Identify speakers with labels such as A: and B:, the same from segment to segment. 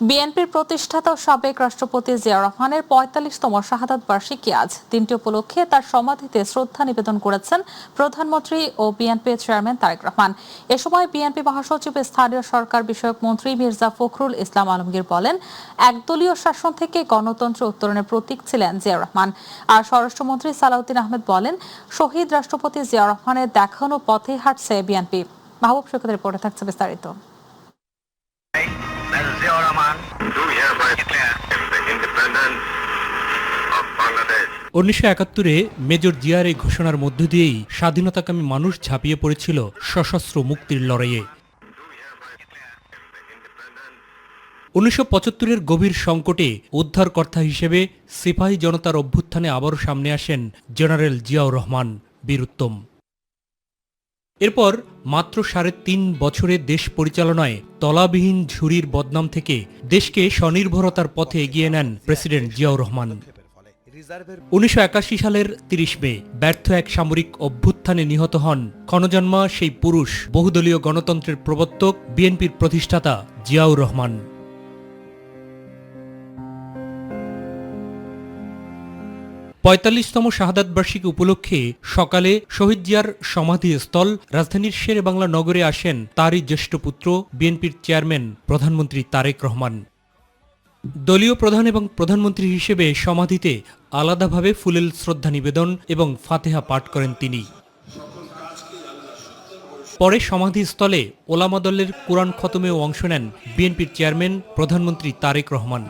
A: বিএনপির প্রতিষ্ঠাতা ও সাবেক রাষ্ট্রপতি জিয়াউর রহমানের ৪৫তম শাহাদাত বার্ষিকী আজ। দিনটি উপলক্ষে তার সমাধিতে শ্রদ্ধা নিবেদন করেছেন প্রধানমন্ত্রী ও বিএনপি চেয়ারম্যান তারেক রহমান। এ সময় বিএনপি মহাসচিব স্থানীয় সরকার বিষয়ক মন্ত্রী মির্জা ফখরুল ইসলাম আলমগীর বলেন, একদলীয় শাসন থেকে গণতন্ত্র উত্তরণের প্রতীক ছিলেন জিয়াউর রহমান। আর স্বরাষ্ট্রমন্ত্রী সালাউদ্দিন আহমেদ বলেন, শহীদ রাষ্ট্রপতি জিয়াউর রহমানের দেখানো পথে হাঁটছে বিএনপি। মাহবুব সৈকতের রিপোর্টে থাকছে বিস্তারিত।
B: 1971-এ মেজর জিয়ার এই ঘোষণার মধ্য দিয়েই স্বাধীনতাকামী মানুষ ঝাঁপিয়ে পড়েছিল সশস্ত্র মুক্তির লড়াইয়ে। 1975-এর গভীর সংকটে উদ্ধারকর্তা হিসেবে সিপাহী জনতার অভ্যুত্থানে আবারও সামনে আসেন জেনারেল জিয়াউর রহমান বীরুত্তম। এরপর মাত্র ৩.৫ বছরে দেশ পরিচালনায় তলাবিহীন ঝুরির বদনাম থেকে দেশকে স্বনির্ভরতার পথে এগিয়ে নেন প্রেসিডেন্ট জিয়াউর রহমান। 1981 সালের 30 মে ব্যর্থ এক সামরিক অভ্যুত্থানে নিহত হন ক্ষণজন্মা সেই পুরুষ বহুদলীয় গণতন্ত্রের প্রবর্তক বিএনপির প্রতিষ্ঠাতা জিয়াউর রহমান। পঁয়তাল্লিশতম শাহাদাত বার্ষিকী উপলক্ষে সকালে শহীদ জিয়ার সমাধিস্থল রাজধানীর শেরেবাংলা নগরে আসেন তারই জ্যেষ্ঠ পুত্র বিএনপির চেয়ারম্যান প্রধানমন্ত্রী তারেক রহমান। দলীয় প্রধান এবং প্রধানমন্ত্রী হিসেবে সমাধিতে আলাদাভাবে ফুলেল শ্রদ্ধা নিবেদন এবং ফাতেহা পাঠ করেন তিনি। পরে সমাধিস্থলে ওলামা দলের কুরআন খতমেও অংশ নেন বিএনপির চেয়ারম্যান প্রধানমন্ত্রী তারেক রহমান।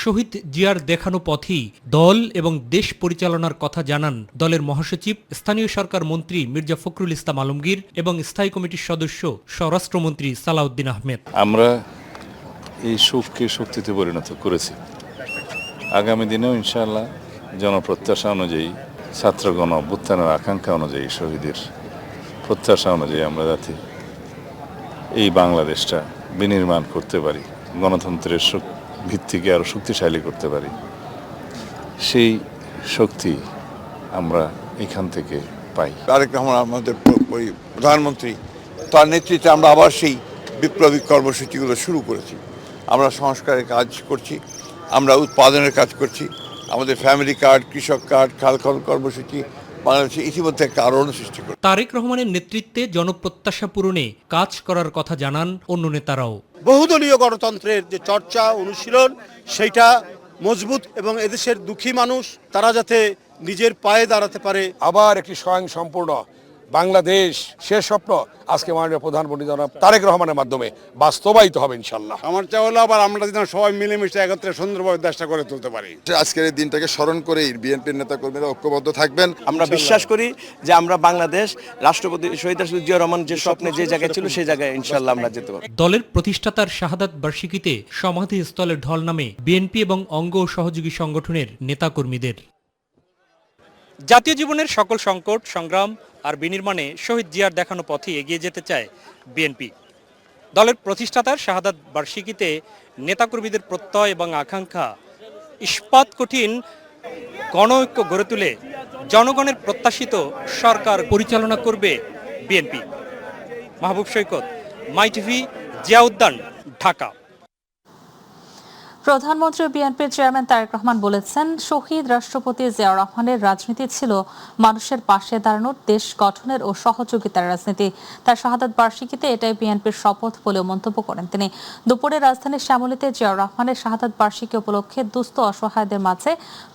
B: শহীদ জিয়ার দেখানো পথেই দল এবং দেশ পরিচালনার কথা জানান দলের মহাসচিব স্থানীয় সরকার মন্ত্রী মির্জা ফখরুল ইসলাম আলমগীর এবং স্থায়ী কমিটির সদস্য স্বরাষ্ট্রমন্ত্রী সালাউদ্দিন আহমেদ।
C: আমরা এই সুখকে শক্তিতে পরিণত করেছি। আগামী দিনেও ইনশাআল্লাহ জনপ্রত্যাশা অনুযায়ী, ছাত্রগণ অভ্যুত্থানের আকাঙ্ক্ষা অনুযায়ী, শহীদের প্রত্যাশা অনুযায়ী আমরা যাতে এই বাংলাদেশটা বিনির্মাণ করতে পারি, গণতন্ত্রের ভিত্তিকে আরও শক্তিশালী করতে পারি, সেই শক্তি আমরা এখান থেকে পাই।
D: তারেক রহমান আমাদের প্রধানমন্ত্রী, তার নেতৃত্বে আমরা আবার সেই বিপ্লবী কর্মসূচিগুলো শুরু করেছি। আমরা সংস্কারের কাজ করছি, আমরা উৎপাদনের কাজ করছি। আমাদের ফ্যামিলি কার্ড, কৃষক কার্ড, খাল খনন কর্মসূচি বাংলাদেশে ইতিমধ্যে একটা আলোড়ন সৃষ্টি করে।
B: তারেক রহমানের নেতৃত্বে জনপ্রত্যাশা পূরণে কাজ করার কথা জানান অন্য নেতারাও।
E: বহুদলীয় গণতন্ত্রের যে চর্চা, অনুশীলন, সেইটা মজবুত এবং এদেশের দুঃখী মানুষ তারা যাতে নিজের পায়ে দাঁড়াতে পারে।
F: আবার একটি স্বয়ংসম্পূর্ণ বাংলাদেশ, সে স্বপ্ন আজকে মাননীয় প্রধানমন্ত্রী জনাব তারেক রহমানের মাধ্যমে বাস্তবায়িত হবে ইনশাল্লাহ।
E: আমার চাওয়া হলো আবার আমরা যেন সবাই মিলেমিশে একত্রে সুন্দরভাবে দেশটা করে তুলতে পারি।
D: আজকের এই দিনটাকে স্মরণ করেই বিএনপির নেতাকর্মীরা ঐক্যবদ্ধ থাকবেন।
G: আমরা বিশ্বাস করি যে আমরা বাংলাদেশ রাষ্ট্রপতি শহীদ রাষ্ট্রপতি জিয়াউর রহমান যে স্বপ্নে যে জায়গায় ছিল সেই জায়গায় ইনশাল্লাহ আমরা যেতে পারব।
B: দলের প্রতিষ্ঠাতার শাহাদাত বার্ষিকীতে সমাধিস্থলে ঢল নামে বিএনপি এবং অঙ্গ ও সহযোগী সংগঠনের নেতাকর্মীদের। জাতীয় জীবনের সকল সংকট, সংগ্রাম আর বিনির্মাণে শহীদ জিয়ার দেখানো পথে এগিয়ে যেতে চায় বিএনপি। দলের প্রতিষ্ঠাতার শাহাদাত বার্ষিকীতে নেতাকর্মীদের প্রত্যয় এবং আকাঙ্ক্ষা ইস্পাত কঠিন গণঐক্য গড়ে তুলে জনগণের প্রত্যাশিত সরকার পরিচালনা করবে বিএনপি। মাহবুব সৈকত, মাই টিভি, জিয়াউদ্দান, ঢাকা।
A: প্রধানমন্ত্রী বিএনপির চেয়ারম্যান তারেক রহমান বলেছেন, শহীদ রাষ্ট্রপতি জিয়াউর রহমানের রাজনীতি ছিল মানুষের পাশে দাঁড়ানোর, দেশ গঠনের ও সহযোগিতার রাজনীতি। তার শাহাদাত বার্ষিকীতে এটাই বিএনপির শপথ বলেও মন্তব্য করেন তিনি। দুপুরে রাজধানীর শ্যামলীতে জিয়াউর রহমানের শাহাদাত বার্ষিকী উপলক্ষে দুস্থ অসহায়দের মাঝে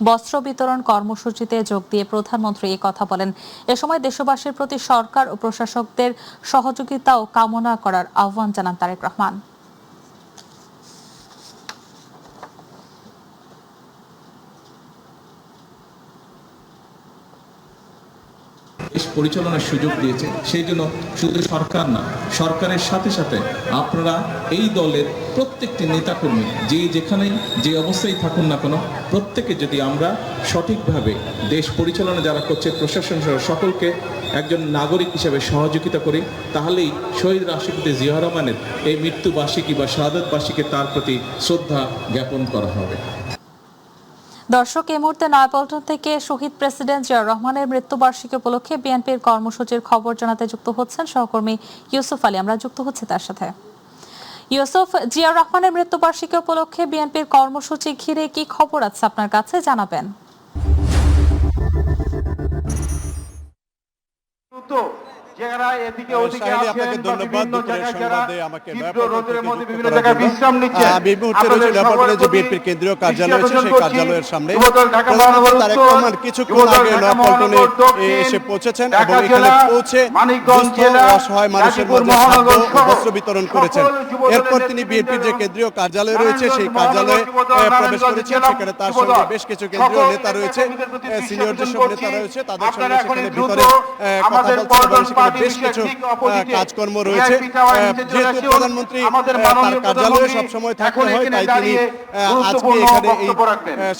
A: বস্ত্র বিতরণ কর্মসূচিতে যোগ দিয়ে প্রধানমন্ত্রী এই কথা বলেন। এ সময় দেশবাসীর প্রতি সরকার ও প্রশাসকদের সহযোগিতা ও কামনা করার আহ্বান জানান তারেক রহমান।
H: দেশ পরিচালনার সুযোগ দিয়েছে, সেই জন্য শুধু সরকার না, সরকারের সাথে সাথে আপনারা এই দলের প্রত্যেকটি নেতাকর্মী যে যেখানেই যে অবস্থায় থাকুন না কেন, প্রত্যেকে যদি আমরা সঠিকভাবে দেশ পরিচালনা যারা করছে, প্রশাসন সকলকে একজন নাগরিক হিসেবে সহযোগিতা করি, তাহলেই শহীদ রাষ্ট্রপতি জিয়াউর রহমানের এই মৃত্যুবার্ষিকী বা শাহাদাত বার্ষিকী তার প্রতি শ্রদ্ধা জ্ঞাপন করা হবে।
A: দর্শক, এই মুহূর্তে নয়াপল্টন থেকে শহীদ প্রেসিডেন্ট জিয়াউর রহমানের মৃত্যুবার্ষিকী উপলক্ষে বিএনপির কর্মসূচির খবর জানাতে যুক্ত হচ্ছেন সহকর্মী ইউসুফ আলী। আমরা যুক্ত হচ্ছি তার সাথে। ইউসুফ, জিয়াউর রহমানের মৃত্যুবার্ষিকী উপলক্ষে বিএনপির কর্মসূচি ঘিরে কি খবর আছে আপনার কাছে, জানাবেন।
I: আপনাকে ধন্যবাদ। দুপুরের সংবাদে আমাকে আমি মুহূর্তে রয়েছে নয়াপল্টনে যে বিএনপির কেন্দ্রীয় কার্যালয় আছে সেই কার্যালয়ের সামনে। প্রধানমন্ত্রী তারেক রহমান কিছুক্ষণ আগে নয়াপল্টনে এসে পৌঁছেছেন এবং এখানে পৌঁছে দুস্থ অসহায় মানুষের মধ্যে খাদ্য ও বস্ত্র বিতরণ করেছেন। এরপর তিনি বিএনপির যে কেন্দ্রীয় কার্যালয় রয়েছে সেই কার্যালয়ে প্রবেশ করেছেন। সেখানে তার সঙ্গে বেশ কিছু কেন্দ্রীয় নেতা রয়েছে, সিনিয়র যেসব নেতা রয়েছে তাদের সঙ্গে সেখানে ভিতরে কথা বলছেন এবং সেখানে বেশ কিছু কাজকর্ম রয়েছে। যেহেতু প্রধানমন্ত্রী তার কার্যালয়ে সবসময় থাকতে হয়, তাই তিনি আজকে এখানে এই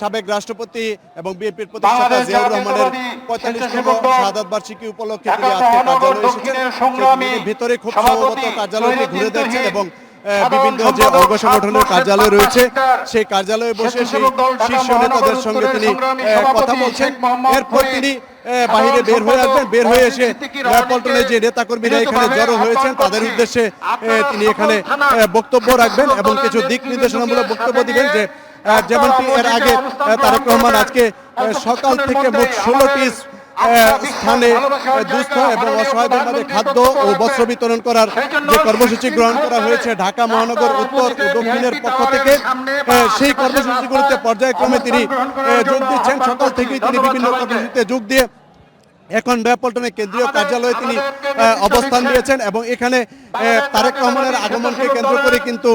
I: সাবেক রাষ্ট্রপতি এবং বিএনপির প্রতিষ্ঠাতা জিয়াউর রহমানের 45তম শাহাদাত বার্ষিকী উপলক্ষে তিনি আজকে কার্যালয়ে এসেছেন। ভিতরে খুব সম্ভবত কার্যালয়টি ঘুরে দেখছেন এবং বিভিন্ন যে অঙ্গ সংগঠনের কার্যালয় রয়েছে সেই কার্যালয়ে বসে সেই শীর্ষ নেতাদের সঙ্গে তিনি কথা বলছেন। এরপর তিনি বাহিরে বের হয়ে আসবেন। বের হয়ে এসে নয়াপল্টনে যে নেতাকর্মীরা এখানে জড়ো হয়েছেন তাদের উদ্দেশ্যে তিনি এখানে বক্তব্য রাখবেন এবং কিছু দিক নির্দেশনামূলক বক্তব্য দিবেন। যে যেমনটি এর আগে তারেক রহমান আজকে সকাল থেকে মোট 16টি স্থানে দুস্থ এবং অসহায়দের মধ্যে খাদ্য ও বস্ত্র বিতরণ করার যে কর্মসূচি গ্রহণ করা হয়েছে ঢাকা মহানগর উত্তর ও দক্ষিণের পক্ষ থেকে, সেই কর্মসূচিগুলিতে পর্যায়ক্রমে তিনি যোগ দিচ্ছেন। সকাল থেকেই তিনি বিভিন্ন কর্মসূচিতে যোগ দিয়ে এখন নয়াপল্টনের কেন্দ্রীয় কার্যালয়ে তিনি অবস্থান নিয়েছেন এবং এখানে তারেক রহমানের আগমনকে কেন্দ্র করে কিন্তু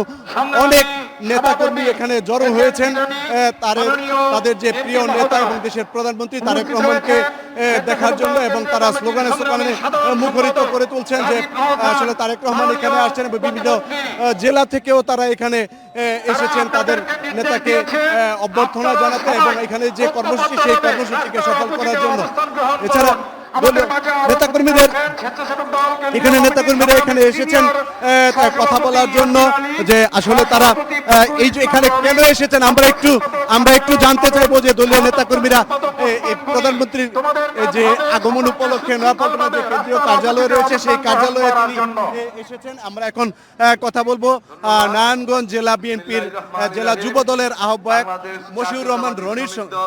I: অনেক নেতাকর্মী এখানে জড়ো হয়েছেন তাদের যে প্রিয় নেতা এবং দেশের প্রধানমন্ত্রী তারেক রহমানকে দেখার জন্য, এবং তারা স্লোগানে মুখরিত করে তুলছেন যে আসলে তারেক রহমান এখানে আসছেন এবং বিভিন্ন জেলা থেকেও তারা এখানে এসেছেন তাদের নেতাকে অভ্যর্থনা জানাতে এবং এখানে যে কর্মসূচি সেই কর্মসূচিকে সফল করার জন্য। এছাড়া নেতাকর্মীদের এখানে এসেছেন কথা বলার জন্য যে আসলে তারা এই যে এখানে কেন এসেছেন আমরা একটু জানতে চাইবো যে দলীয় নেতাকর্মীরা প্রধানমন্ত্রীর যে আগমন উপলক্ষে নয়াপল্টনের যে কেন্দ্রীয় কার্যালয় রয়েছে সেই কার্যালয়ে তিনি এসেছেন। আমরা এখন কথা বলবো নারায়ণগঞ্জ জেলা বিএনপির জেলা যুব দলের আহ্বায়ক মশিউর রহমান রনির সঙ্গে।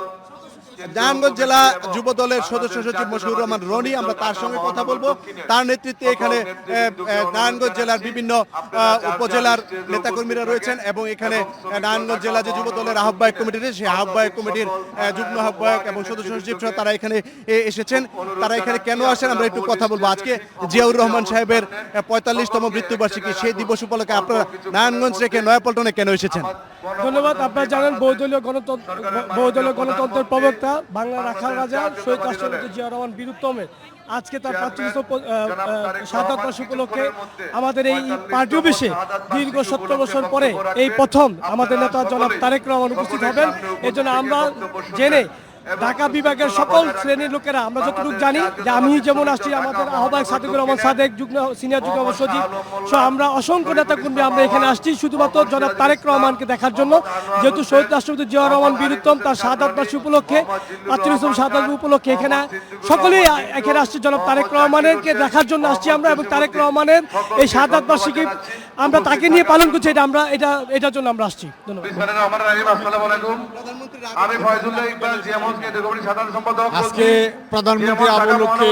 I: নারায়ণগঞ্জ জেলা যুব দলের সদস্য সচিব মশিউর রহমান রনি, আমরা তার সঙ্গে কথা বলবো। তার নেতৃত্বে এখানে নারায়ণগঞ্জ জেলার বিভিন্ন উপজেলার নেতাকর্মীরা রয়েছেন এবং এখানে নারায়ণগঞ্জ জেলা যে যুব দলের আহ্বায়ক কমিটি রয়েছে সেই আহ্বায়ক কমিটির যুগ্ম আহ্বায়ক এবং সদস্য সচিব সহ তারা এখানে এসেছেন। তারা এখানে কেন আসেন আমরা একটু কথা বলবো। আজকে জিয়াউর রহমান সাহেবের 45তম মৃত্যুবার্ষিকী, সেই দিবস উপলক্ষে আপনারা নারায়ণগঞ্জ থেকে নয়াপল্টনে কেন এসেছেন?
J: ধন্যবাদ। আপনারা জানেন বহুদলীয় গণতন্ত্রের প্রবক্তা বাংলা রাখাল রাজা শহীদ রাষ্ট্রপতি জিয়াউর রহমান বীরুত্তমের আজকে তার 45তম শাহাদাত বার্ষিকী উপলক্ষে আমাদের এই পার্টি অফিসে দীর্ঘ 17 বছর পরে এই প্রথম আমাদের নেতা জনাব তারেক রহমান উপস্থিত হবেন। এজন্য আমরা জেনে ঢাকা বিভাগের সকল শ্রেণীর লোকেরা আমরা যতটুকু জানি যে আমি যেমন আসছি, আমাদের আহ্বায়ক সাদেকুর রহমান সাদেক সিনিয়র যুগ্ম সচিব সহ আমরা অসংখ্য নেতাকর্মী আমরা এখানে আসছি শুধুমাত্র জনাব তারেক রহমানকে দেখার জন্য। যেহেতু শহীদ রাষ্ট্রপতি জিয়াউর রহমান বীরুত্তম তার শাহাদাত বার্ষিকী উপলক্ষে 45তম শাহাদাত উপলক্ষে এখানে সকলেই এখানে আসছি জনাব তারেক রহমানকে দেখার জন্য আসছি আমরা, এবং তারেক রহমানের এই শাহাদাত বার্ষিকী আমরা তাকে নিয়ে পালন করছি, এটার জন্য আমরা আসছি। ধন্যবাদ।
K: আজকে প্রধানমন্ত্রী উপলক্ষে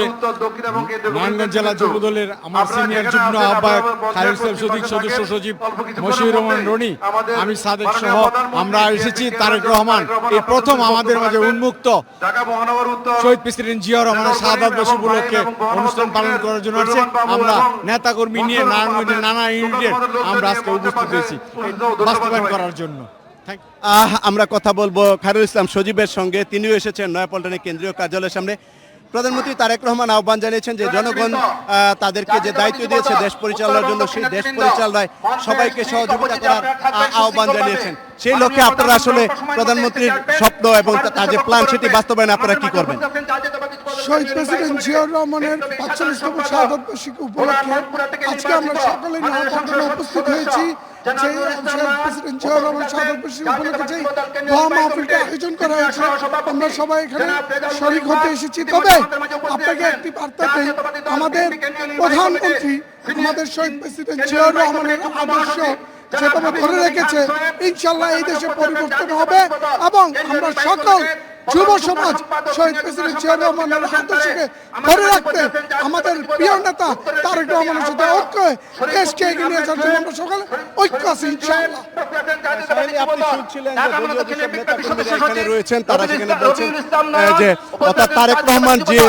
K: নারায়ণগঞ্জ জেলা যুব দলের আমার সিনিয়র যুগ্ম আহ্বায়ক খায়রুল সদস্য সচিব মশিউর রহমান রনি, আমি সাদেক সহ আমরা এসেছি তারেক রহমান এই প্রথম আমাদের মাঝে উন্মুক্ত শহীদ প্রেসিডেন্ট জিয়াউর রহমানের শাহাদাত বার্ষিকী উপলক্ষে অনুষ্ঠান পালন করার জন্য আছে। আমরা নেতাকর্মী নিয়ে নারায়ণগঞ্জের নানা ইউনিটের আমরা আজকে উপস্থিত হয়েছি বাস্তবায়ন করার জন্য।
I: আমরা কথা বলবো খায়রুল ইসলাম সজীবের সঙ্গে, তিনিও এসেছেন নয়াপল্টনের কেন্দ্রীয় কার্যালয়ের সামনে। প্রধানমন্ত্রী তারেক রহমান আহ্বান জানিয়েছেন যে জনগণ তাদেরকে যে দায়িত্ব দিয়েছে দেশ পরিচালনার জন্য সেই দেশ পরিচালনায় সবাইকে সহযোগিতা করার আহ্বান জানিয়েছেন। সেই লক্ষ্যে আপনারা আসলে প্রধানমন্ত্রীর স্বপ্ন এবং তার যে প্ল্যান সেটি বাস্তবায়নে আপনারা কি করবেন?
L: শহীদ প্রেসিডেন্ট জিয়াউর রহমানের 45তম শাহাদাত বার্ষিকী উপলক্ষে আজকে আমরা সকলে নয়াপল্টনে উপস্থিত হয়েছি। প্রেসিডেন্ট জিয়াউর রহমান শাহাদাত বার্ষিকী উপলক্ষে যে দোয়া মাহফিলটা আয়োজন করা হয়েছে আমরা সবাই এখানে শরীক হতে এসেছি। তবে আপনাকে একটি বার্তা দেই, আমাদের প্রধানমন্ত্রী আমাদের শহীদ প্রেসিডেন্ট জিয়াউর রহমানের আদর্শ যেভাবে ধরে রেখেছে, ইনশাল্লাহ এই দেশে পরিবর্তন হবে এবং আমরা সকল যুব সমাজ শহীদ প্রেসিডেন্ট জিয়াউর রহমানের আদর্শকে ধরে রাখতে আমাদের প্রিয় নেতা তারেক রহমানের সাথে ঐক্য দেশকে এগিয়ে নিয়ে যাওয়ার জন্য আমরা সকলে ঐক্য আছি ইনশাআল্লাহ।
I: আপনি শুনছিলেন যে দলীয় যেসব নেতাকর্মীরা এখানে রয়েছেন তারা সেখানে বলছেন যে অর্থাৎ তারেক রহমান যে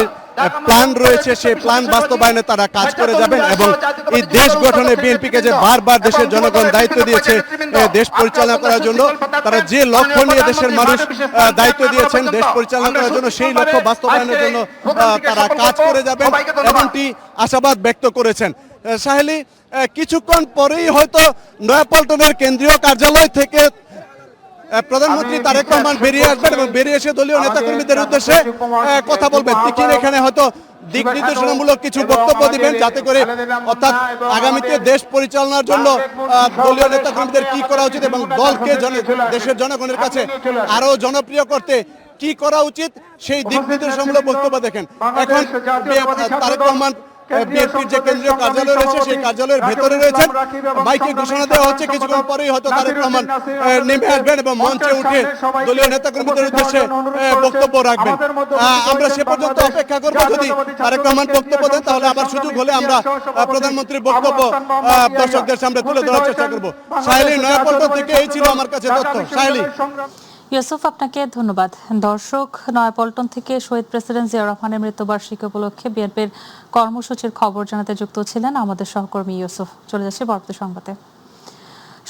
I: প্ল্যান রয়েছে সেই প্ল্যান বাস্তবায়নে তারা কাজ করে যাবেন এবং এই দেশ গঠনে বিএনপিকে যে বারবার দেশের জনগণ দায়িত্ব দিয়েছে দেশ পরিচালনা করার জন্য, তারা যে লক্ষ্য নিয়ে দেশের মানুষ দায়িত্ব দিয়েছেন দেশ পরিচালনা করার জন্য, সেই লক্ষ্য বাস্তবায়নের জন্য তারা কাজ করে যাবেন এমনটি আশাবাদ ব্যক্ত করেছেন। সাহেলি, কিছুক্ষণ পরেই হয়তো নয়াপল্টনের কেন্দ্রীয় কার্যালয় থেকে প্রধানমন্ত্রী তারেক রহমান বেরিয়ে আসবেন এবং বেরিয়ে এসে দলীয় নেতাকর্মীদের উদ্দেশ্যে কথা বলবেন। তিনি এখানে হয়তো দিক নির্দেশনামূলক কিছু বক্তব্য দিবেন যাতে করে অর্থাৎ আগামীতে দেশ পরিচালনার জন্য দলীয় নেতাকর্মীদের কি করা উচিত এবং দলকে দেশের জনগণের কাছে আরো জনপ্রিয় করতে কি করা উচিত সেই দিক নির্দেশনামূলক বক্তব্য দেখেন। এখন তারেক রহমান বিএনপির যে কেন্দ্রীয় কার্যালয় রয়েছে সেই কার্যালয়ের ভেতরে রয়েছেন, মাইকে ঘোষণা দেওয়া হচ্ছে কিছুক্ষণ পরেই হয়তো তারেক রহমান নেমে আসবেন এবং মঞ্চে উঠে দলীয় নেতাকর্মীদের উদ্দেশ্যে বক্তব্য রাখবেন। আমরা সে পর্যন্ত অপেক্ষা করবো, যদি তারেক রহমান বক্তব্য দেন তাহলে আবার সুযোগ হলে আমরা প্রধানমন্ত্রীর বক্তব্য দর্শকদের সামনে তুলে ধরার চেষ্টা করবো। সাহেলি, নয়াপল্টন থেকে এই ছিল আমার কাছে তথ্য। সাহেলি।
A: ইউসুফ, আপনাকে ধন্যবাদ। দর্শক, নয়াপল্টন থেকে শহীদ প্রেসিডেন্ট জিয়াউর রহমানের মৃত্যুবার্ষিকী উপলক্ষে বিএনপির কর্মসূচির খবর জানাতে যুক্ত ছিলেন আমাদের সহকর্মী ইউসুফ। চলে যাচ্ছে পরবর্তী সংবাদে।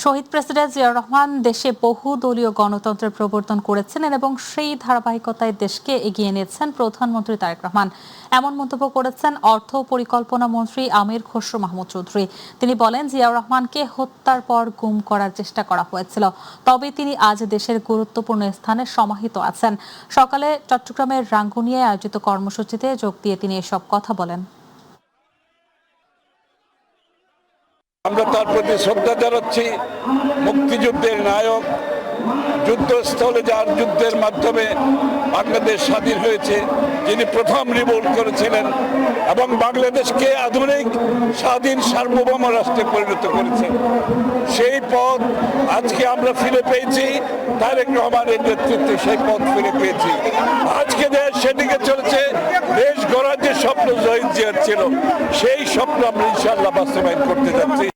A: শহীদ প্রেসিডেন্ট জিয়াউর রহমান দেশে বহু দলীয় গণতন্ত্রের প্রবর্তন করেছিলেন এবং সেই ধারাবাহিকতায় দেশকে এগিয়ে নিয়েছেন প্রধানমন্ত্রী তারেক রহমান। এমন মন্তব্য করেছেন অর্থ পরিকল্পনা মন্ত্রী আমির খসরু মাহমুদ চৌধুরী। তিনি বলেন, জিয়াউর রহমানকে হত্যার পর গুম করার চেষ্টা করা হয়েছিল, তবে তিনি আজ দেশের গুরুত্বপূর্ণ স্থানে সমাহিত আছেন। সকালে চট্টগ্রামের রাঙ্গুনিয়ায় আয়োজিত কর্মসূচিতে যোগ দিয়ে তিনি এসব কথা বলেন।
M: আমরা তার প্রতি শ্রদ্ধা জানাচ্ছি। মুক্তিযুদ্ধের নায়ক, যুদ্ধস্থলে যার যুদ্ধের মাধ্যমে বাংলাদেশ স্বাধীন হয়েছে, যিনি প্রথম রিভোল্ট করেছিলেন এবং বাংলাদেশকে আধুনিক স্বাধীন সার্বভৌম রাষ্ট্রে পরিণত করেছে। সেই পথ আজকে আমরা ফিরে পেয়েছি, তারেক রহমানের নেতৃত্বে সেই পথ ফিরে পেয়েছি। আজকে দেশ সেদিকে চলেছে। দেশ গড়ার যে স্বপ্ন শহীদ জিয়ার ছিল, সেই স্বপ্ন আমরা ইনশাআল্লাহ বাস্তবায়ন করতে যাচ্ছি।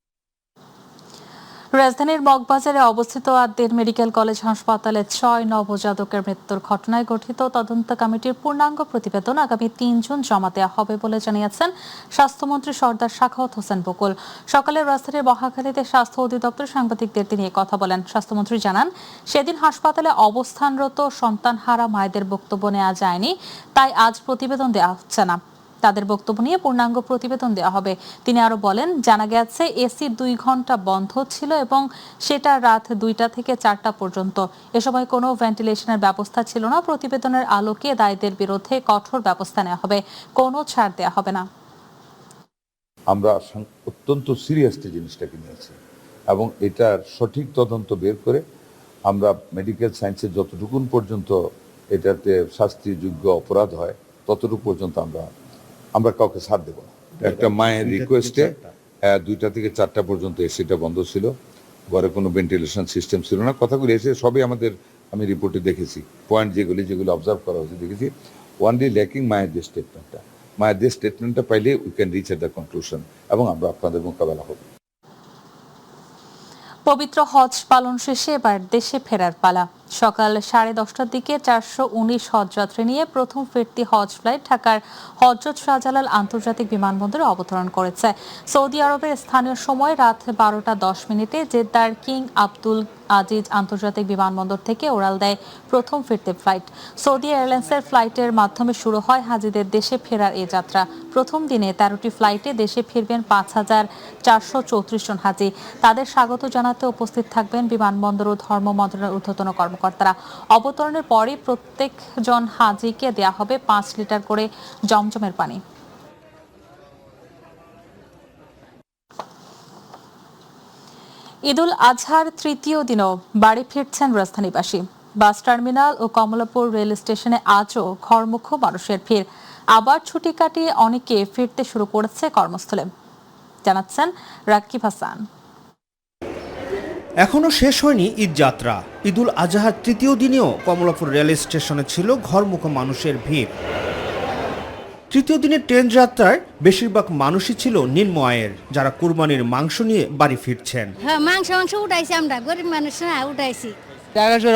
A: রাজধানীর মগবাজারে অবস্থিত আদ্দের মেডিকেল কলেজ হাসপাতালে 6 নবজাতকের মৃত্যুর ঘটনায় গঠিত তদন্ত কমিটির পূর্ণাঙ্গ প্রতিবেদন আগামী 3 জুন জমা দেওয়া হবে বলে জানিয়েছেন স্বাস্থ্যমন্ত্রী সরদার সাখাওয়াত হোসেন বকুল। সকালে রাজধানীর মহাখালীতে স্বাস্থ্য অধিদপ্তর সাংবাদিকদের তিনি কথা বলেন। স্বাস্থ্যমন্ত্রী জানান, সেদিন হাসপাতালে অবস্থানরত সন্তানহারা মায়েদের বক্তব্য নেওয়া যায়নি, তাই আজ প্রতিবেদন দেওয়া হচ্ছে না। তাদের বক্তব্য নিয়ে পূর্ণাঙ্গ প্রতিবেদন দেওয়া হবে। তিনি আরো বলেন, জানা গেছে এসি 2 ঘন্টা বন্ধ ছিল এবং সেটা রাত 2টা থেকে 4টা পর্যন্ত। এ সময় কোনো ভেন্টিলেশনের ব্যবস্থা ছিল না। প্রতিবেদনের আলোকে দায়ীদের বিরুদ্ধে কঠোর ব্যবস্থা নেওয়া হবে, কোনো ছাড় দেওয়া হবে না।
N: আমরা অত্যন্ত সিরিয়াসলি জিনিসটাকে নিয়েছি এবং এটার সঠিক তদন্ত বের করে আমরা মেডিকেল সায়েন্সের যতটুকুন পর্যন্ত এটাতে শাস্তিযোগ্য অপরাধ হয় ততটুকু পর্যন্ত আমরা কাউকে ছাড় দেব না। একটা মায়ের রিকোয়েস্টে 2টা থেকে 4টা পর্যন্ত এসিটা বন্ধ ছিল, ঘরে কোনো ভেন্টিলেশন সিস্টেম ছিল না। কথাগুলো এসে সবই আমি রিপোর্টে দেখেছি, পয়েন্ট যেগুলো অবজার্ভ করা হয়েছে দেখেছি। ওয়ানলি ল্যাকিং মায়ের যে স্টেটমেন্টটা পাইলে we can reach at the conclusion এবং আমরা আপনাদের মোকাবেলা হবে।
A: পবিত্র হজ পালন শেষে এবার দেশে ফেরার পালা। সকাল 10:30টার দিকে 419 হজযাত্রী নিয়ে প্রথম ফিরতি হজ ফ্লাইট ঢাকার হযরত শাহজালাল আন্তর্জাতিক বিমানবন্দরে অবতরণ করেছে। সৌদি আরবের স্থানীয় সময় রাত 12:10 জেদ্দার কিং আব্দুল আজিজ আন্তর্জাতিক বিমানবন্দর থেকে ওড়াল দেয় প্রথম ফিরতি ফ্লাইট। সৌদি এয়ারলাইন্সের ফ্লাইটের মাধ্যমে শুরু হয় হাজিদের দেশে ফেরার এই যাত্রা। প্রথম দিনে 13টি ফ্লাইটে দেশে ফিরবেন 5434 জন হাজি। তাদের স্বাগত জানাতে উপস্থিত থাকবেন বিমানবন্দর ও ধর্ম মন্ত্রণালয়ের ঊর্ধ্বতন কর্মকর্তারা। অবতরণের পরই প্রত্যেকজন হাজিকে দেয়া হবে 5 লিটার করে জমজমের পানি। ঈদুল আজহার তৃতীয় দিনও বাড়ি ফিরছেন রাজধানীবাসী। বাস টার্মিনাল ও কমলাপুর রেল স্টেশনে আজও ঘরমুখো মানুষের ভিড়। আবার ছুটি কাটিয়ে অনেকে ফিরতে শুরু করেছে কর্মস্থলে, জানাচ্ছেন রাকিব হাসান।
O: এখনও শেষ হয়নি ঈদ যাত্রা। ঈদুল আজহার তৃতীয় দিনেও কমলাপুর রেল স্টেশনে ছিল ঘরমুখো মানুষের ভিড়। তৃতীয় দিনের ট্রেন যাত্রায় বেশিরভাগ মানুষই ছিল নিম্ন আয়ের, যারা কুরবানির মাংস নিয়ে বাড়ি ফিরছেন।
P: হ্যাঁ, মাংস উঠাইছি, আমরা গরিব মানুষ না উঠাইছি।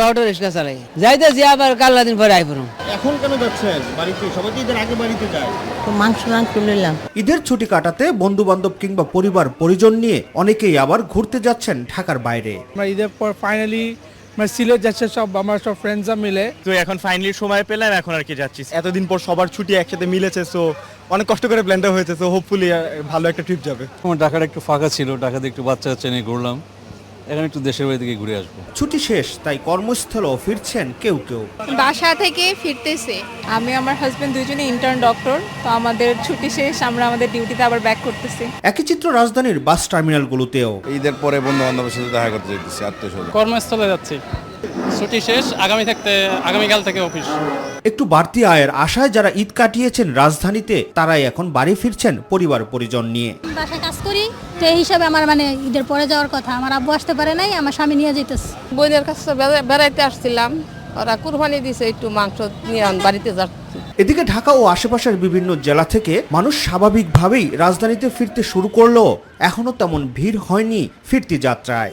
Q: অটো রিক্সা চালাই যাইতেছি, আবার কাল্লা দিন পরে আইপুরম।
O: এখন কেন যাচ্ছেন বাড়িতে? সবাই তো ঈদের আগে বাড়িতে যায়।
Q: মাংস নিলাম।
O: ঈদের ছুটি কাটাতে বন্ধু বান্ধব কিংবা পরিবার পরিজন নিয়ে অনেকেই আবার ঘুরতে যাচ্ছেন ঢাকার বাইরে।
J: আমরা ঈদের পর ফাইনালি সিলেট যাচ্ছে আমার সব ফ্রেন্ডসরা মিলে।
G: তো এখন ফাইনালি সময় পেলাম, এখন আর কি যাচ্ছি। এতদিন পর সবার ছুটি একসাথে মিলেছে, সো অনেক কষ্ট করে প্ল্যানটা হয়েছে, সো হোপফুলি ভালো একটা ট্রিপ যাবে।
R: ঢাকাটা একটু ফাঁকা ছিল, ঢাকাতে একটু বাচ্চা কাচ্চা নিয়ে ঘুরলাম, এখন একটু দেশের বাড়ি থেকে ঘুরে আসবো।
O: ছুটি শেষ, তাই কর্মস্থলেও ফিরছেন কেউ কেউ।
S: বাসা থেকে ফিরতেছে। আমি আমার হাজবেন্ড দুইজনে ইন্টার্ন ডক্টর, তো আমাদের ছুটি শেষ, আমরা আমাদের ডিউটিতে আবার ব্যাক করতেছি।
O: একই চিত্র রাজধানীর বাস টার্মিনালগুলোতেও।
T: ঈদের পরে বন্ধু বান্ধবের সাথে দেখা করতে যেতেছি, আত্মীয়স্বজন।
U: কর্মস্থলে যাচ্ছি, ছুটি শেষ, আগামীকাল থেকে অফিস।
O: একটু বাড়তি আয়ের আশায় যারা ঈদ কাটিয়েছেন রাজধানীতে, তারাই এখন বাড়ি ফিরছেন পরিবার পরিজন নিয়ে।
P: বাসায় কাজ করি, তো এই হিসাবে আমার ঈদের পরে যাওয়ার কথা। আমার আব্বু আসতে পারে নাই, আমার স্বামী নিয়ে যেতেছে।
S: বোনের কাছে বেড়াইতে আসছিলাম, ওরা কুরবানি দিছে, একটু মাংস নিয়ে বাড়িতে যাচ্ছি।
O: এদিকে ঢাকা ও আশেপাশের বিভিন্ন জেলা থেকে মানুষ স্বাভাবিকভাবেই রাজধানীতে ফিরতে শুরু করলেও এখনো তেমন ভিড় হয়নি ফিরতি যাত্রায়।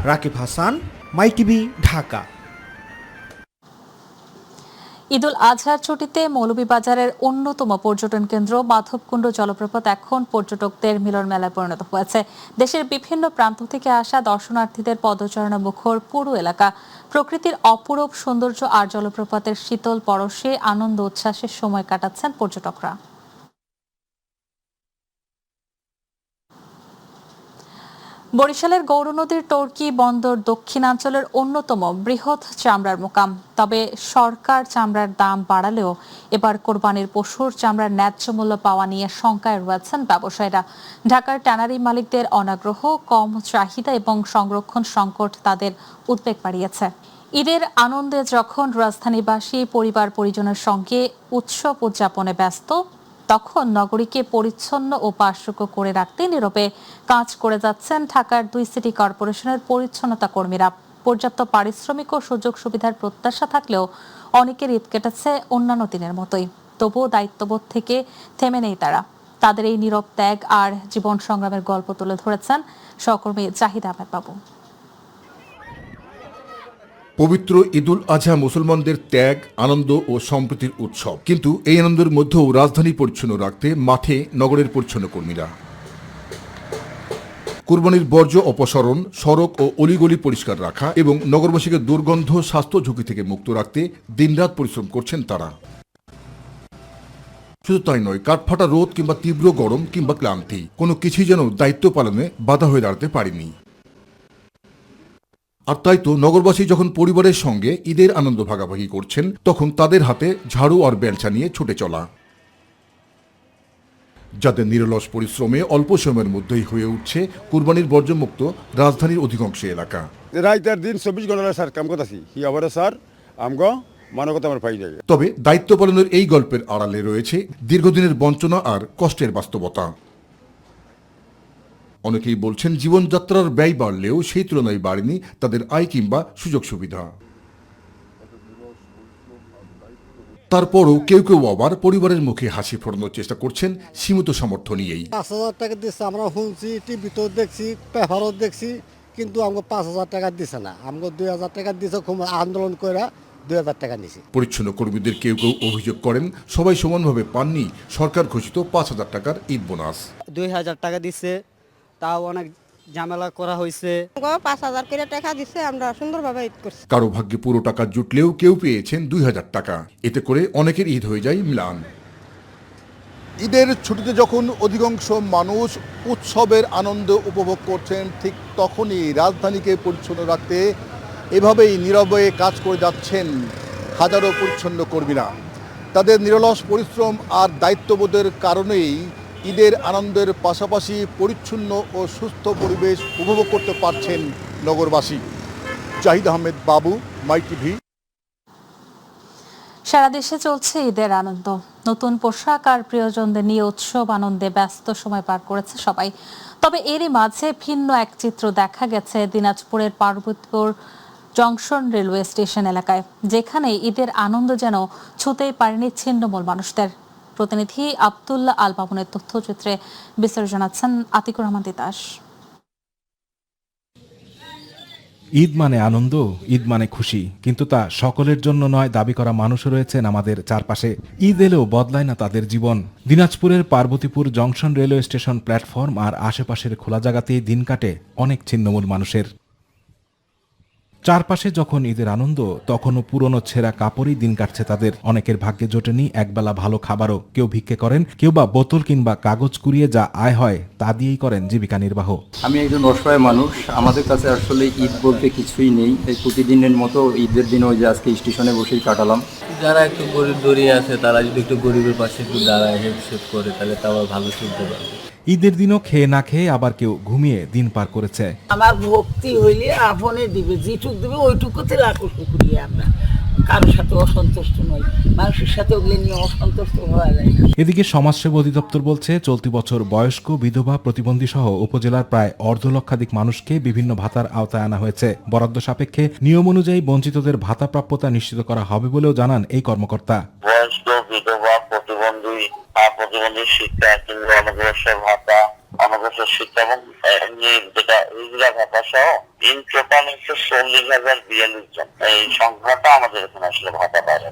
O: রাকিব হাসান, মাই টিভি, ঢাকা।
A: ঈদুল আজহার ছুটিতে মৌলভীবাজারের অন্যতম পর্যটন কেন্দ্র মাধবকুণ্ড জলপ্রপাত এখন পর্যটকদের মিলন মেলায় পরিণত হয়েছে। দেশের বিভিন্ন প্রান্ত থেকে আসা দর্শনার্থীদের পদচারণা মুখর পুরো এলাকা। প্রকৃতির অপরূপ সৌন্দর্য আর জলপ্রপাতের শীতল পরশে আনন্দ উচ্ছ্বাসের সময় কাটাচ্ছেন পর্যটকরা। বরিশালের গৌরনদীর টর্কি বন্দর দক্ষিণাঞ্চলের অন্যতম বৃহৎ চামড়ার মোকাম। তবে সরকার চামড়ার দাম বাড়ালেও এবার কোরবানির পশুর চামড়ার ন্যায্য মূল্য পাওয়া নিয়ে শঙ্কায় রয়েছেন ব্যবসায়ীরা। ঢাকার ট্যানারি মালিকদের অনাগ্রহ, কম চাহিদা এবং সংরক্ষণ সংকট তাদের উদ্বেগ বাড়িয়েছে। ঈদের আনন্দে যখন রাজধানীবাসী পরিবার পরিজনের সঙ্গে উৎসব উদযাপনে ব্যস্ত, তখন নগরীকে পরিচ্ছন্ন ও পাশরুক্ষ করে রাখতে নীরবে কাজ করে যাচ্ছেন ঢাকার 2 সিটি কর্পোরেশনের পরিচ্ছন্নতা কর্মীরা। পর্যাপ্ত পারিশ্রমিক ও সুযোগ সুবিধার প্রত্যাশা থাকলেও অনেকের ঈদ কেটেছে অন্যান্য দিনের মতোই। তবুও দায়িত্ববোধ থেকে থেমে নেই তারা। তাদের এই নীরব ত্যাগ আর জীবন সংগ্রামের গল্প তুলে ধরেছেন সহকর্মী জাহিদ আহমেদ বাবু।
V: পবিত্র ঈদুল আজহা মুসলমানদের ত্যাগ, আনন্দ ও সম্প্রীতির উৎসব, কিন্তু এই আনন্দের মধ্যেও রাজধানী পরিচ্ছন্ন রাখতে মাঠে নগরের পরিচ্ছন্ন কর্মীরা। কুরবানির বর্জ্য অপসারণ, সড়ক ও অলিগলি পরিষ্কার রাখা এবং নগরবাসীকে দুর্গন্ধ, স্বাস্থ্য ঝুঁকি থেকে মুক্ত রাখতে দিনরাত পরিশ্রম করছেন তারা। শুধু তাই নয়, কাঠফাটা রোদ কিংবা তীব্র গরম কিংবা ক্লান্তি, কোনো কিছুই যেন দায়িত্ব পালনে বাধা হয়ে দাঁড়াতে পারেনি। আর তাই তো নগরবাসী যখন পরিবারের সঙ্গে ঈদের আনন্দ ভাগাভাগি করছেন, তখন তাদের হাতে ঝাড়ু আর বেলচা নিয়ে ছুটে চলা। যাদের নিরলস পরিশ্রমে অল্প সময়ের মধ্যেই হয়ে উঠছে কুরবানির বর্জ্যমুক্ত রাজধানীর অধিকাংশ এলাকা।
T: রাইতের দিন 24 ঘন্টা স্যার কাম করতেছি, হি আবার স্যার আমগো মানবতা আমার পাই যায়।
V: তবে দায়িত্ব পালনের এই গল্পের আড়ালে রয়েছে দীর্ঘদিনের বঞ্চনা আর কষ্টের বাস্তবতা। অনেকেই বলছেন জীবনযাত্রার ব্যয় বাড়লেও সেই তুলনায় বাড়েনি তাদের আয় কিংবা সুযোগ সুবিধা। তারপরও কেউ কেউ আবার পরিবারের মুখে হাসি ফোটানোর চেষ্টা করছেন সীমিত সামর্থ্য নিয়েই।
W: 5,000 টাকা দিচ্ছে, আমরা শুনছি, টিভিতেও দেখছি, পেপারও দেখছি, কিন্তু আমাকে 5,000 টাকা দিছে না। আমাকে 2,000 টাকা দিছে, খুব আন্দোলন করে 2,000 টাকা নিছে।
V: পরিচ্ছন্ন কর্মীদের কেউ কেউ অভিযোগ করেন সবাই সমানভাবে পাননি সরকার ঘোষিত 5,000 টাকার ঈদ বোনাস।
Q: 2,000 টাকা দিচ্ছে, তাও অনেক ঝামেলা করা হয়েছে।
S: 5,000 করে টাকা দিচ্ছে, আমরা সুন্দরভাবে ঈদ করছি।
V: কারো ভাগ্যে পুরো টাকা জুটলেও কেউ পেয়েছেন 2,000 টাকা। এতে করে অনেকের ঈদ হয়ে যায় ম্লান।
X: ঈদের ছুটিতে যখন অধিকাংশ মানুষ উৎসবের আনন্দ উপভোগ করছেন, ঠিক তখনই রাজধানীকে পরিচ্ছন্ন রাখতে এভাবেই নীরবে কাজ করে যাচ্ছেন হাজারো পরিচ্ছন্ন কর্মীরা। তাদের নিরলস পরিশ্রম আর দায়িত্ববোধের কারণেই ঈদের আনন্দের পাশাপাশি পরিচ্ছন্ন ও সুস্থ পরিবেশ উপভোগ করতে পারছেন নগরবাসী। জাহিদ আহমেদ বাবু, মাই টিভি।
A: সারা দেশে চলছে ঈদের আনন্দ। নতুন পোশাক আর প্রিয়জনদের নিয়ে উৎসব আনন্দে ব্যস্ত সময় পার করেছে সবাই। তবে এরই মাঝে ভিন্ন এক চিত্র দেখা গেছে দিনাজপুরের পার্বতীপুর জংশন রেলওয়ে স্টেশন এলাকায়, যেখানে ঈদের আনন্দ যেন ছুঁতেই পারেনি ছিন্নমূল মানুষদের। প্রতিনিধি আব্দুল্লাহ আল মামুনের তথ্যচিত্রে বিস্তারিত জানাচ্ছেন আতিকুর রহমান তিতাস।
C: ঈদ মানে আনন্দ, ঈদ মানে খুশি, কিন্তু তা সকলের জন্য নয় দাবি করা মানুষও রয়েছেন আমাদের চারপাশে। ঈদ এলেও বদলায় না তাদের জীবন। দিনাজপুরের Parbatipur junction railway station platform আর আশেপাশের খোলা জায়গাতেই দিন কাটে অনেক ছিন্নমূল মানুষের। চারপাশে যখন ঈদের আনন্দ, তখনও পুরনো ছেঁড়া কাপড়ই দিন কাটছে তাদের। অনেকের ভাগ্যে জোটেনি একবেলা ভালো খাবারও। কেউ ভিক্ষে করেন, কেউ বা বোতল কিংবা কাগজ কুড়িয়ে যা আয় হয় তা দিয়েই করেন জীবিকা নির্বাহ।
D: আমি একজন অসহায় মানুষ, আমাদের কাছে আসলে ঈদ বলতে কিছুই নেই। এই প্রতিদিনের মতো ঈদের দিন ওই যে আজকে স্টেশনে বসেই কাটালাম।
E: যারা একটু গরিব দরিয়ে আছে তারা যদি একটু গরিবের পাশে একটু দাঁড়ায় হেল্প করে, তাহলে তা আবার ভালো চলতে পারবে।
C: ঈদের দিনও খেয়ে না খেয়ে আবার কেউ ঘুমিয়ে দিন পার করেছে।
F: আমার ভক্তি হইলে আপনে দিবে, যেটুক দিবে ওইটুকুতে লাখো শুকরিয়া। আমরা কারোর সাথে অসন্তুষ্ট নই, মানুষের সাথে ওগুলো নিয়ে অসন্তুষ্ট হওয়া যায় না।
C: এদিকে সমাজসেবা অধিদপ্তর বলছে, চলতি বছর বয়স্ক, বিধবা, প্রতিবন্ধী সহ উপজেলার প্রায় 1.5 লক্ষাধিক মানুষকে বিভিন্ন ভাতার আওতায় আনা হয়েছে। বরাদ্দ সাপেক্ষে নিয়ম অনুযায়ী বঞ্চিতদের ভাতা প্রাপ্যতা নিশ্চিত করা হবে বলেও জানান এই কর্মকর্তা।
Y: বয়স্ক, বিধবা, প্রতিবন্ধী শিক্ষা কিংবা অনগ্রসর ভাতা, অনগ্রসর শিক্ষা এবং যেটা ইজরা ভাতা সহ ইন টোটাল 40,042 জন এই সংখ্যাটা আমাদের এখানে আসলে ভাতা পাবে।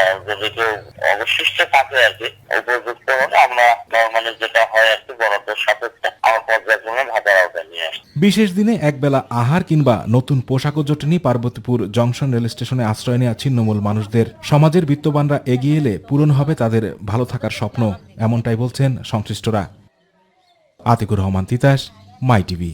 Y: এবং যদি কেউ অবশিষ্ট থাকে আর কি উপযুক্ত হলে আমরা নর্মালি যেটা হয় আর কি বরাদ্দ সাপেক্ষে আমার পর্যায়ক্রমে ভাতার আওতায় নিয়ে আসি।
C: বিশেষ দিনে একবেলা আহার কিংবা নতুন পোশাকও জোটেনি পার্বতীপুর জংশন রেল স্টেশনে আশ্রয় নেওয়া ছিন্নমূল মানুষদের। সমাজের বিত্তবানরা এগিয়ে এলে পূরণ হবে তাদের ভালো থাকার স্বপ্ন, এমনটাই বলছেন সংশ্লিষ্টরা। আতিকুর রহমান তিতাস, মাই টিভি।